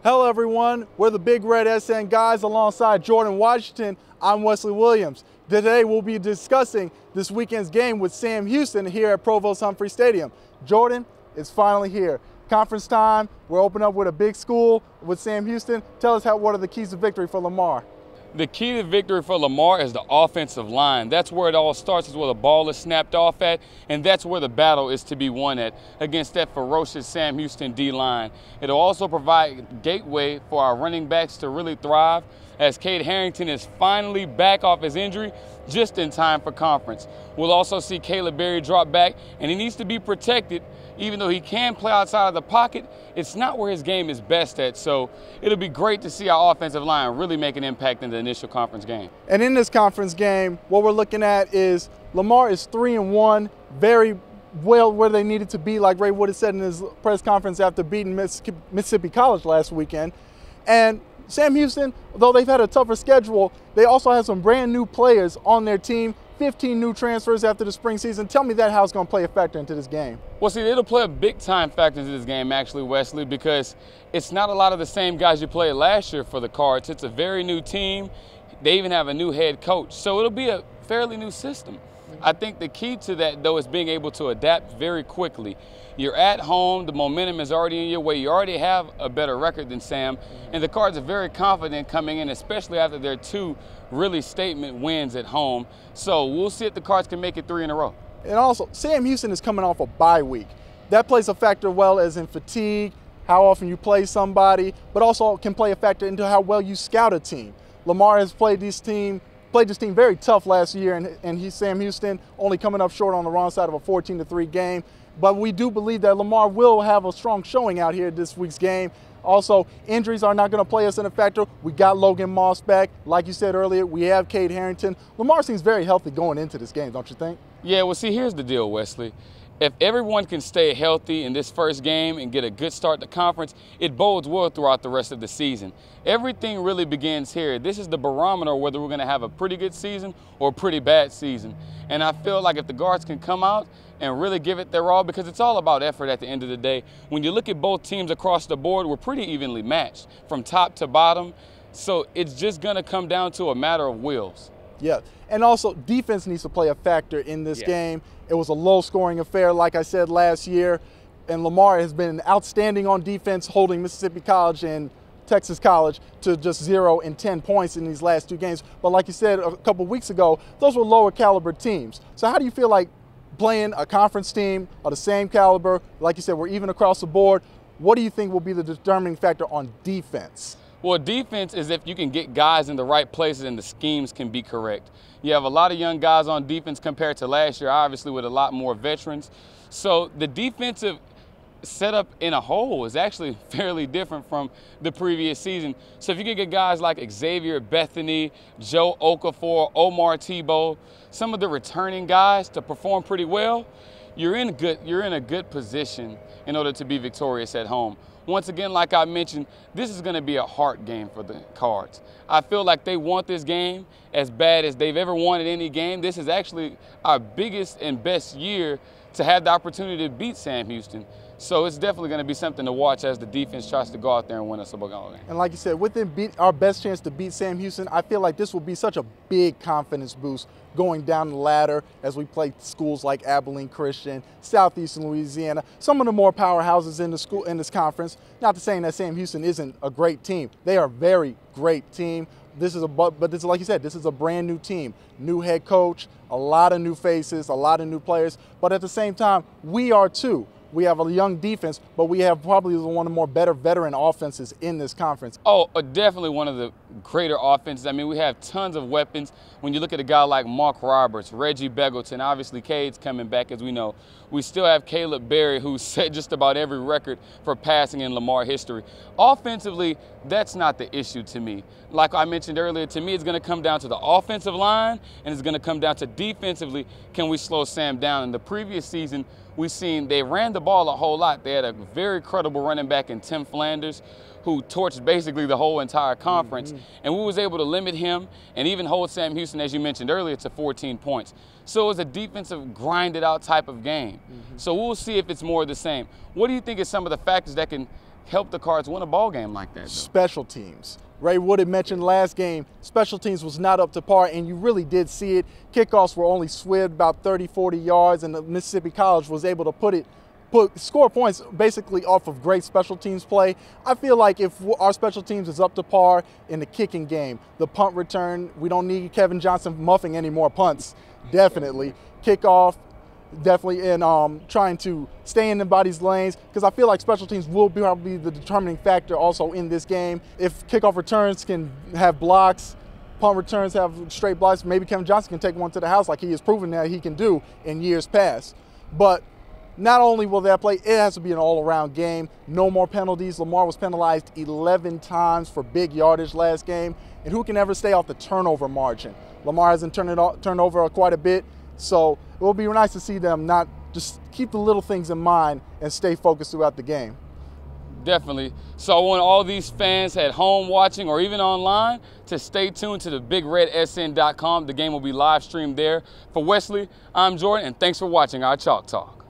Hello everyone, we're the Big Red SN guys alongside Jordan Washington. I'm Wesley Williams. Today we'll be discussing this weekend's game with Sam Houston here at Provost Umphrey Stadium. Jordan, it's finally here. Conference time, we're opening up with a big school with Sam Houston. Tell us what are the keys to victory for Lamar? The key to victory for Lamar is the offensive line. That's where it all starts, is where the ball is snapped off at, and that's where the battle is to be won at, against that ferocious Sam Houston D-line. It'll also provide a gateway for our running backs to really thrive, as Cade Harrington is finally back off his injury just in time for conference. We'll also see Caleb Berry drop back, and he needs to be protected. Even though he can play outside of the pocket, it's not where his game is best at. So it'll be great to see our offensive line really make an impact in the initial conference game. And in this conference game, what we're looking at is Lamar is 3-1, very well where they needed to be, like Ray Wood had said in his press conference after beating Mississippi College last weekend. And Sam Houston, though they've had a tougher schedule, they also have some brand new players on their team. 15 new transfers after the spring season. Tell me how it's going to play a factor into this game. Well, see, it'll play a big-time factor into this game, actually, Wesley, because it's not a lot of the same guys you played last year for the Cards. It's a very new team. They even have a new head coach. So it'll be a fairly new system. I think the key to that, though, is being able to adapt very quickly. You're at home. The momentum is already in your way. You already have a better record than Sam. And the Cards are very confident coming in, especially after their two really statement wins at home. So we'll see if the Cards can make it 3 in a row. And also, Sam Houston is coming off a bye week. That plays a factor well as in fatigue, how often you play somebody, but also can play a factor into how well you scout a team. Lamar has played this team very tough last year, and Sam Houston only coming up short on the wrong side of a 14-3 game. But we do believe that Lamar will have a strong showing out here this week's game. Also, injuries are not going to play us in a factor. We got Logan Moss back. Like you said earlier, we have Cade Harrington. Lamar seems very healthy going into this game, don't you think? Yeah, well, see, here's the deal, Wesley. If everyone can stay healthy in this first game and get a good start to conference, it bodes well throughout the rest of the season. Everything really begins here. This is the barometer of whether we're going to have a pretty good season or a pretty bad season. And I feel like if the Guards can come out and really give it their all, because it's all about effort at the end of the day. When you look at both teams across the board, we're pretty evenly matched from top to bottom. So it's just going to come down to a matter of wills. Yeah, and also defense needs to play a factor in this game. It was a low-scoring affair, like I said last year, and Lamar has been outstanding on defense, holding Mississippi College and Texas College to just 0 and 10 points in these last 2 games. But like you said a couple weeks ago, those were lower caliber teams. So how do you feel like playing a conference team of the same caliber? Like you said, we're even across the board. What do you think will be the determining factor on defense? Well, defense is if you can get guys in the right places and the schemes can be correct. You have a lot of young guys on defense compared to last year, obviously with a lot more veterans. So the defensive setup in a whole is actually fairly different from the previous season. So if you can get guys like Xavier Bethany, Joe Okafor, Omar Tebow, some of the returning guys to perform pretty well, you're in a good position in order to be victorious at home. Once again, like I mentioned, this is going to be a heart game for the Cards. I feel like they want this game as bad as they've ever wanted any game. This is actually our biggest and best year to have the opportunity to beat Sam Houston. So it's definitely going to be something to watch as the defense tries to go out there and win us a ball game. And like you said, with our best chance to beat Sam Houston, I feel like this will be such a big confidence boost going down the ladder as we play schools like Abilene Christian, Southeastern Louisiana, some of the more powerhouses in this conference. Not to say that Sam Houston isn't a great team. They are a very great team. But this is, like you said, this is a brand new team, new head coach, a lot of new faces, a lot of new players. But at the same time, we are too. We have a young defense, but we have probably one of the more better veteran offenses in this conference. Oh, definitely one of the greater offenses. I mean, we have tons of weapons. When you look at a guy like Mark Roberts, Reggie Beggleton, obviously Cade's coming back, as we know. We still have Caleb Berry, who set just about every record for passing in Lamar history. Offensively, that's not the issue to me. Like I mentioned earlier, to me, it's going to come down to the offensive line, and it's going to come down to defensively, can we slow Sam down? In the previous season, we've seen they ran the ball a whole lot. They had a very credible running back in Tim Flanders, who torched basically the whole entire conference. And we was able to limit him and even hold Sam Houston, as you mentioned earlier, to 14 points. So it was a defensive, grinded out type of game. So we'll see if it's more of the same. What do you think is some of the factors that can help the Cards win a ball game like that, though? Special teams. Ray Wood had mentioned last game, special teams was not up to par, and you really did see it. Kickoffs were only swived about 30, 40 yards, and the Mississippi College was able to score points basically off of great special teams play. I feel like if our special teams is up to par in the kicking game, the punt return, we don't need Kevin Johnson muffing any more punts, definitely. Kickoff, definitely in trying to stay in anybody's lanes, because I feel like special teams will probably be the determining factor also in this game. If kickoff returns can have blocks, punt returns have straight blocks, maybe Kevin Johnson can take one to the house like he has proven that he can do in years past. But not only will that play, it has to be an all-around game. No more penalties. Lamar was penalized 11 times for big yardage last game. And who can ever stay off the turnover margin? Lamar hasn't turned over quite a bit. So it will be nice to see them not just keep the little things in mind and stay focused throughout the game. Definitely. So I want all these fans at home watching or even online to stay tuned to the BigRedSN.com. The game will be live streamed there. For Wesley, I'm Jordan, and thanks for watching our Chalk Talk.